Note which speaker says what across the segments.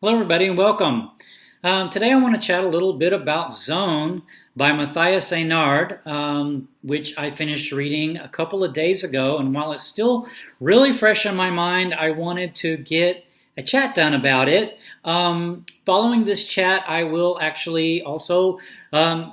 Speaker 1: Hello, everybody, and welcome. Today, I want to chat a little bit about Zone by Mathias Énard, which I finished reading a couple of days ago. And while it's still really fresh in my mind, I wanted to get a chat done about it. Following this chat, I will actually also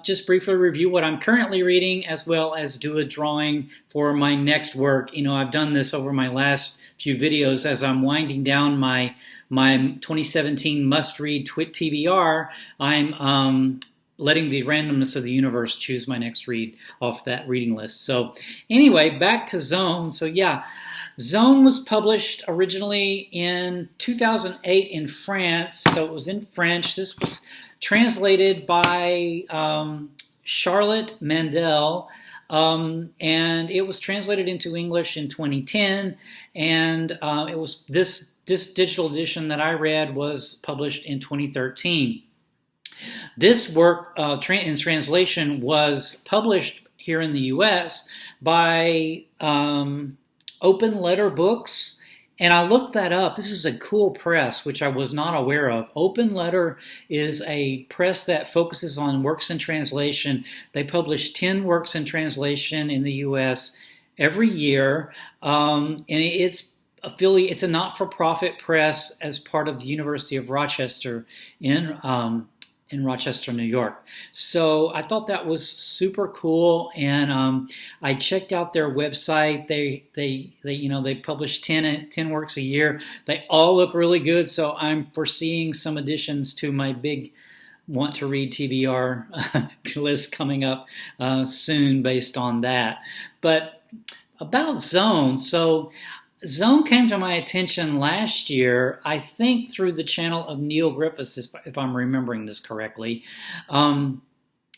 Speaker 1: just briefly review what I'm currently reading, as well as do a drawing for my next work. I've done this over my last few videos as I'm winding down my 2017 must-read TBR. I'm letting the randomness of the universe choose my next read off that reading list. So anyway, back to Zone. So yeah, Zone was published originally in 2008 in France, so it was in French. This was translated by Charlotte Mandell, and it was translated into English in 2010, and it was this digital edition that I read was published in 2013. This work in translation was published here in the U.S. by Open Letter Books, and I looked that up. This is a cool press, which I was not aware of. Open Letter is a press that focuses on works in translation. They publish 10 works in translation in the U.S. every year, and it's a not-for-profit press as part of the University of Rochester in Rochester, New York. So I thought that was super cool, and I checked out their website. They publish 10 works a year. They all look really good, so I'm foreseeing some additions to my big want to read TBR list coming up soon based on that. But about Zone, so Zone came to my attention last year, I think through the channel of Neil Griffiths, if I'm remembering this correctly. And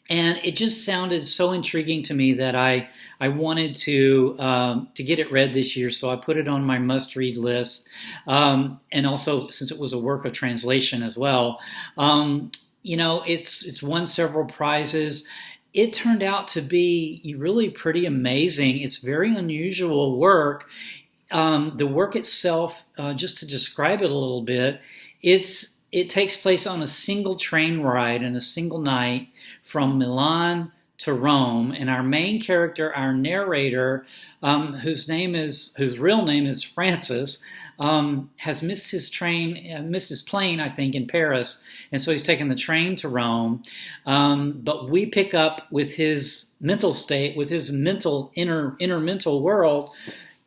Speaker 1: it just sounded so intriguing to me that I wanted to get it read this year, so I put it on my must-read list. And also, since it was a work of translation as well, it's won several prizes. It turned out to be really pretty amazing. It's very unusual work. The work itself, just to describe it a little bit, it takes place on a single train ride in a single night from Milan to Rome, and our main character, our narrator, whose real name is Francis, has missed his plane, I think, in Paris, and so he's taken the train to Rome. But we pick up with his mental state, with his inner mental world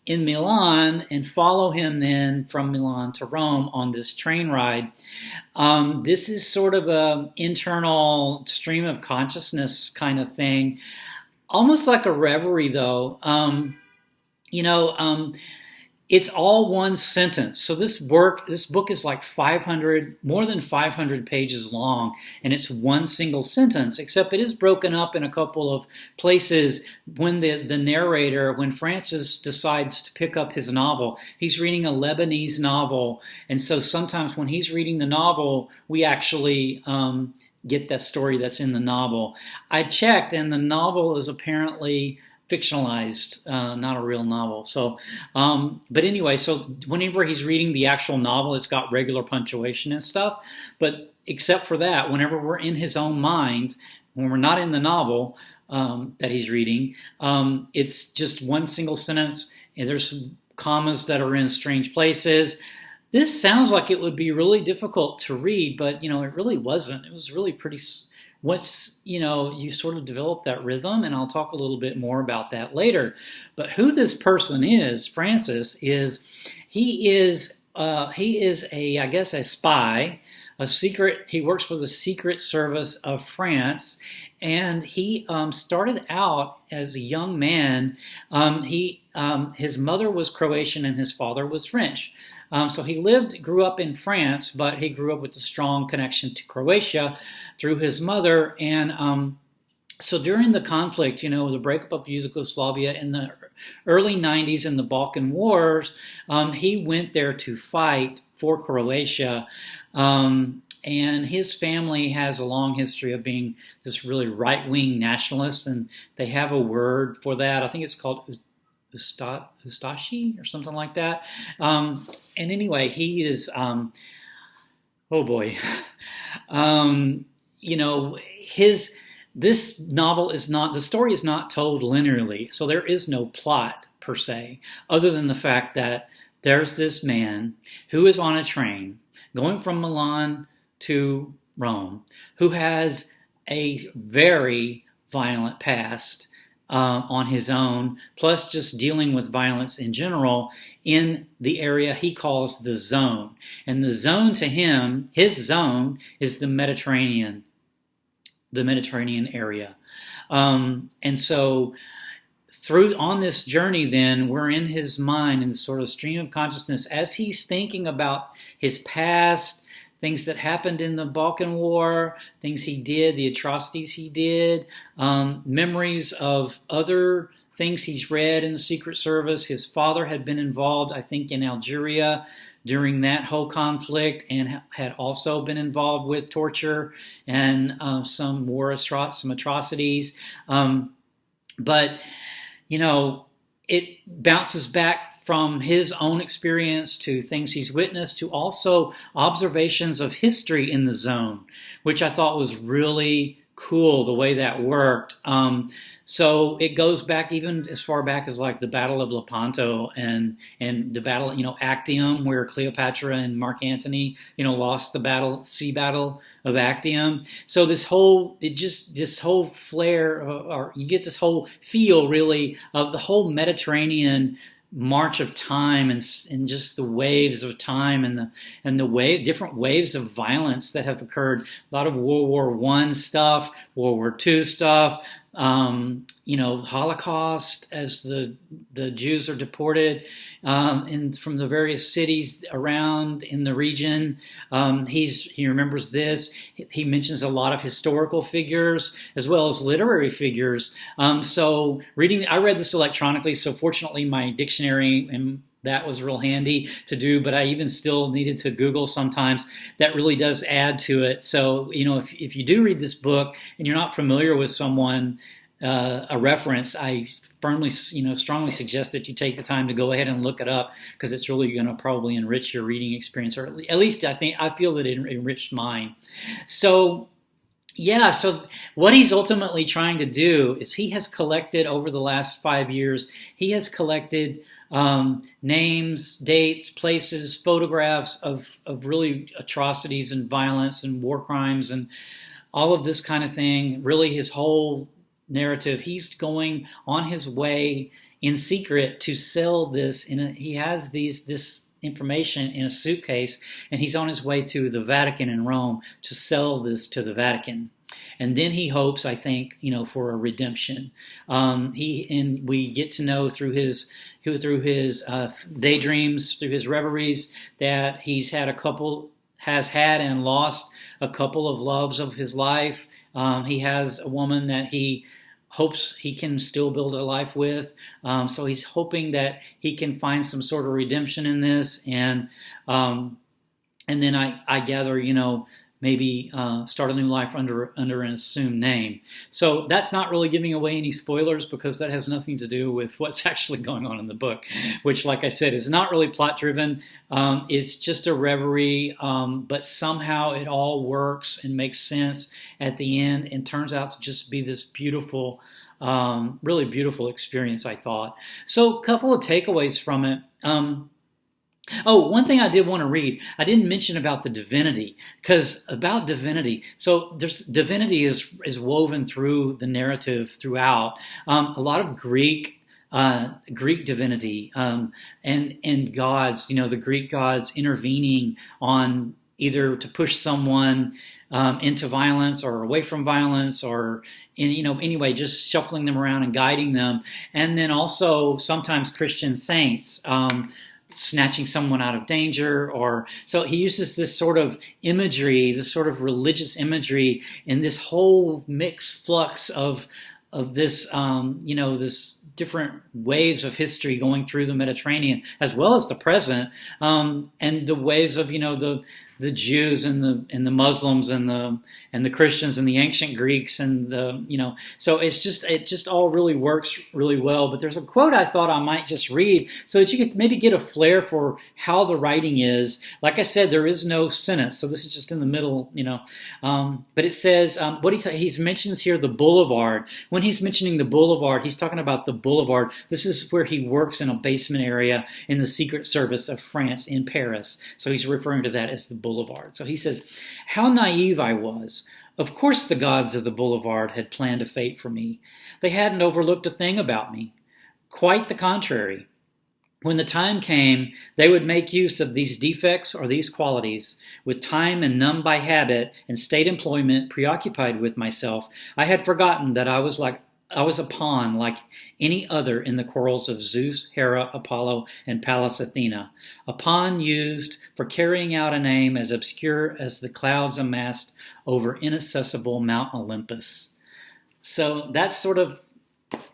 Speaker 1: in Milan, and follow him then from Milan to Rome on this train ride. This is sort of an internal stream of consciousness kind of thing, almost like a reverie, though. It's all one sentence. So this book is like more than 500 pages long, and it's one single sentence, except it is broken up in a couple of places when the narrator, when Francis decides to pick up his novel. He's reading a Lebanese novel, and so sometimes when he's reading the novel, we actually get that story that's in the novel. I checked, and the novel is apparently fictionalized, not a real novel. So, but anyway, so whenever he's reading the actual novel, it's got regular punctuation and stuff. But except for that, whenever we're in his own mind, when we're not in the novel that he's reading, it's just one single sentence, and there's some commas that are in strange places. This sounds like it would be really difficult to read, but it really wasn't. It was really pretty. You sort of develop that rhythm, and I'll talk a little bit more about that later. But who this person is, Francis, he is I guess a spy, he works for the Secret Service of France, and he started out as a young man. His mother was Croatian and his father was French. So he grew up in France, but he grew up with a strong connection to Croatia through his mother. And so during the conflict, the breakup of Yugoslavia in the early 90s in the Balkan Wars, he went there to fight for Croatia. And his family has a long history of being this really right-wing nationalist, and they have a word for that. I think it's called Ustashi or something like that. And anyway, he is Oh boy. You know, his this novel is not the story is not told linearly, so there is no plot per se, other than the fact that there's this man who is on a train going from Milan to Rome, who has a very violent past on his own, plus just dealing with violence in general in the area he calls the zone. And the zone to him, his zone, is the Mediterranean area. And so through on this journey, then we're in his mind in the sort of stream of consciousness as he's thinking about his past, things that happened in the Balkan War, things he did, the atrocities he did, memories of other things he's read in the Secret Service. His father had been involved, I think, in Algeria during that whole conflict, and had also been involved with torture and some atrocities. But you know, it bounces back from his own experience to things he's witnessed to also observations of history in the zone, which I thought was really cool the way that worked. So it goes back even as far back as like the Battle of Lepanto and the battle, Actium, where Cleopatra and Mark Antony, lost the sea battle of Actium. So this whole flare, or you get this whole feel really of the whole Mediterranean march of time and just the waves of time and the different waves of violence that have occurred. A lot of World War I stuff, World War II stuff, Holocaust as the Jews are deported from the various cities around in the region. He remembers this. He mentions a lot of historical figures as well as literary figures. So I read this electronically, so fortunately my dictionary and that was real handy to do, but I even still needed to Google sometimes. That really does add to it. So, if you do read this book and you're not familiar with someone, a reference, I strongly suggest that you take the time to go ahead and look it up, because it's really going to probably enrich your reading experience, or at least I feel that it enriched mine. So, yeah, so what he's ultimately trying to do is he has collected over the last 5 years, he has collected names, dates, places, photographs of really atrocities and violence and war crimes and all of this kind of thing. Really his whole narrative. He's going on his way in secret to sell this. He has this information in a suitcase, and he's on his way to the Vatican in Rome to sell this to the Vatican. And then he hopes, I think, for a redemption. We get to know through his daydreams, through his reveries, that has had and lost a couple of loves of his life. He has a woman that he hopes he can still build a life with. So he's hoping that he can find some sort of redemption in this. And then I gather, maybe start a new life under an assumed name. So that's not really giving away any spoilers, because that has nothing to do with what's actually going on in the book, which, like I said, is not really plot driven. It's just a reverie, but somehow it all works and makes sense at the end and turns out to just be this beautiful, really beautiful experience, I thought. So a couple of takeaways from it. One thing I did want to read, I didn't mention about the divinity, because about divinity, so divinity is woven through the narrative throughout. A lot of Greek divinity and gods, the Greek gods intervening on either to push someone into violence or away from violence, or anyway, just shuffling them around and guiding them, and then also sometimes Christian saints. Snatching someone out of danger, so he uses this sort of imagery, this sort of religious imagery, in this whole mixed flux of this, this different waves of history going through the Mediterranean, as well as the present, and the waves of, the Jews and the Muslims and the Christians and the ancient Greeks and so it just all really works really well. But there's a quote I thought I might just read so that you could maybe get a flair for how the writing is. Like I said, there is no sentence, so this is just in the middle, but it says he mentions here the boulevard. When he's mentioning the boulevard, he's talking about the boulevard. This is where he works in a basement area in the Secret Service of France in Paris. So he's referring to that as the boulevard. So he says, "How naive I was. Of course the gods of the boulevard had planned a fate for me. They hadn't overlooked a thing about me. Quite the contrary. When the time came, they would make use of these defects or these qualities. With time and numbed by habit and state employment preoccupied with myself, I had forgotten that I was a pawn like any other in the quarrels of Zeus, Hera, Apollo, and Pallas Athena, a pawn used for carrying out an aim as obscure as the clouds amassed over inaccessible Mount Olympus." So that's sort of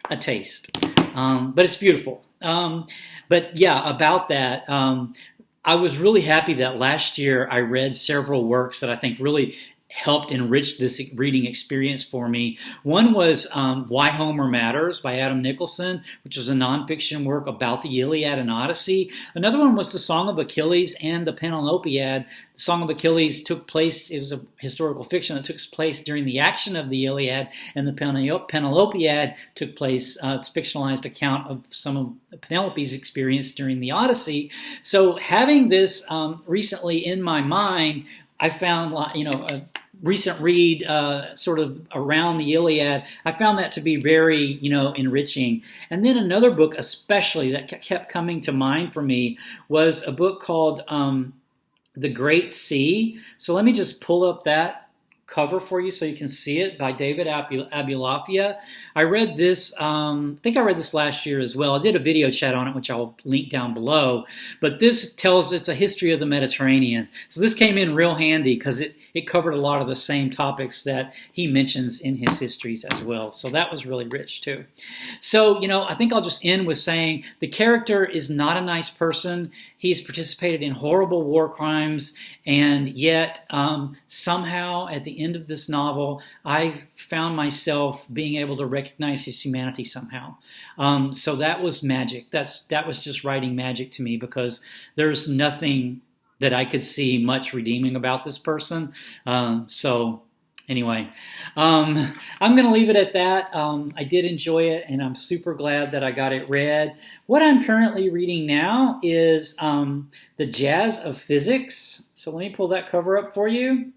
Speaker 1: a taste, but it's beautiful. But yeah, about that, I was really happy that last year I read several works that I think really helped enrich this reading experience for me. One was Why Homer Matters by Adam Nicholson, which was a nonfiction work about the Iliad and Odyssey. Another one was The Song of Achilles and the Penelopiad. The Song of Achilles took place, it was a historical fiction that took place during the action of the Iliad, and the Penelopiad took place, it's a fictionalized account of some of Penelope's experience during the Odyssey. So having this recently in my mind, I found, a recent read sort of around the Iliad, I found that to be very, enriching. And then another book especially that kept coming to mind for me was a book called The Great Sea. So let me just pull up that cover for you so you can see it, by David Abulafia. I read this, I think I read this last year as well. I did a video chat on it, which I'll link down below. But this it's a history of the Mediterranean. So this came in real handy because it covered a lot of the same topics that he mentions in his histories as well. So that was really rich too. So, I think I'll just end with saying the character is not a nice person. He's participated in horrible war crimes, and yet somehow at the end of this novel, I found myself being able to recognize his humanity somehow. So that was magic. That was just writing magic to me, because there's nothing that I could see much redeeming about this person. So anyway, I'm going to leave it at that. I did enjoy it, and I'm super glad that I got it read. What I'm currently reading now is The Jazz of Physics. So let me pull that cover up for you.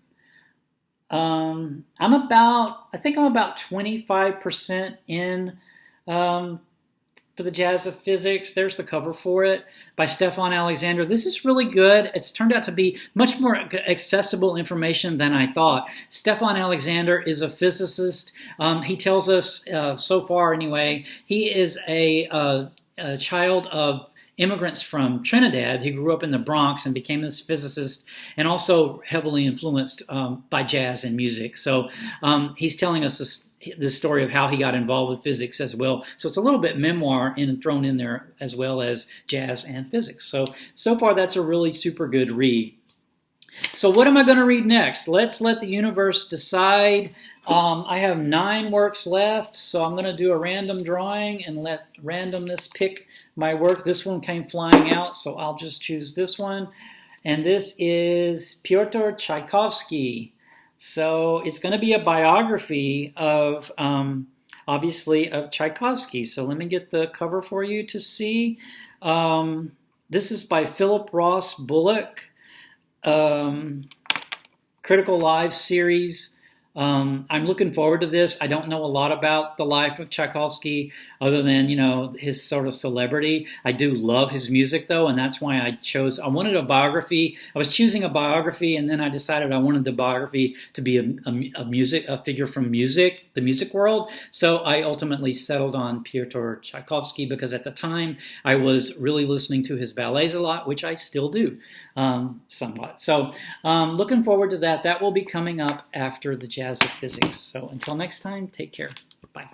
Speaker 1: I think I'm about 25% in for The Jazz of Physics. There's the cover for it by Stefan Alexander. This is really good. It's turned out to be much more accessible information than I thought. Stefan Alexander is a physicist. He tells us, so far anyway, he is a child of immigrants from Trinidad. He grew up in the Bronx and became this physicist, and also heavily influenced by jazz and music. So he's telling us this story of how he got involved with physics as well. So it's a little bit memoir thrown in there, as well as jazz and physics. So far that's a really super good read. So what am I going to read next? Let's let the universe decide. I have 9 works left, so I'm going to do a random drawing and let randomness pick my work. This one came flying out, so I'll just choose this one. And this is Pyotr Tchaikovsky. So it's going to be a biography of, obviously, of Tchaikovsky. So let me get the cover for you to see. This is by Philip Ross Bullock, Critical Lives series. I'm looking forward to this. I don't know a lot about the life of Tchaikovsky other than, his sort of celebrity. I do love his music, though, and that's why I wanted a biography. I was choosing a biography, and then I decided I wanted the biography to be a figure from the music world. So I ultimately settled on Pyotr Tchaikovsky because at the time I was really listening to his ballets a lot, which I still do somewhat. So looking forward to that. That will be coming up after The Jazz of Physics. So until next time, take care. Bye.